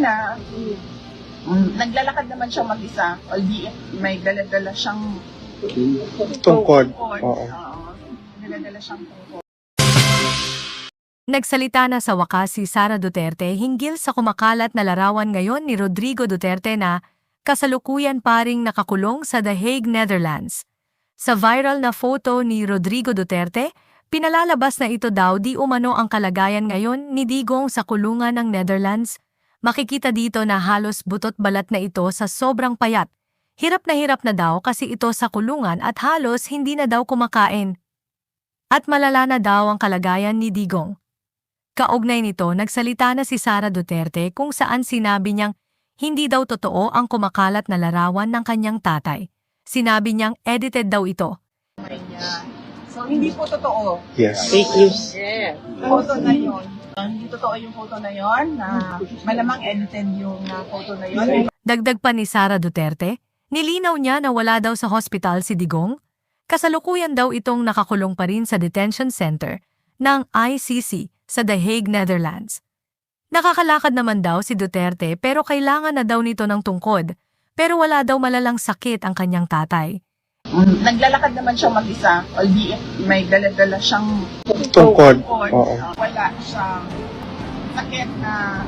kanina, naglalakad naman siya mag-isa, albeit may dala-dala siyang Tungkod. tungkod. Oo. Dala-dala siyang tungkod. Nagsalita na sa wakas si Sara Duterte hinggil sa kumakalat na larawan ngayon ni Rodrigo Duterte na kasalukuyan paring nakakulong sa The Hague, Netherlands. Sa viral na photo ni Rodrigo Duterte, pinalalabas na ito daw di umano ang kalagayan ngayon ni Digong sa kulungan ng Netherlands. Makikita dito na halos butot balat na ito sa sobrang payat. Hirap na daw kasi ito sa kulungan at halos hindi na daw kumakain. At malala na daw ang kalagayan ni Digong. Kaugnay nito, nagsalita na si Sara Duterte kung saan sinabi niyang hindi daw totoo ang kumakalat na larawan ng kanyang tatay. Sinabi niyang edited daw ito. So, hindi po totoo. Yes. Fake news. Yeah. Photo na yun. Hindi totoo yung photo na yun, na malamang edited yung photo na yun. Dagdag pa ni Sara Duterte, nilinaw niya na wala daw sa hospital si Digong. Kasalukuyan daw itong nakakulong pa rin sa detention center ng ICC sa The Hague, Netherlands. Nakakalakad naman daw si Duterte pero kailangan na daw nito ng tungkod, pero wala daw malalang sakit ang kanyang tatay. Naglalakad naman siya mag-isa, albeit may dala-dala siyang Tungkod. tungkod. Oo. Wala siyang sakit na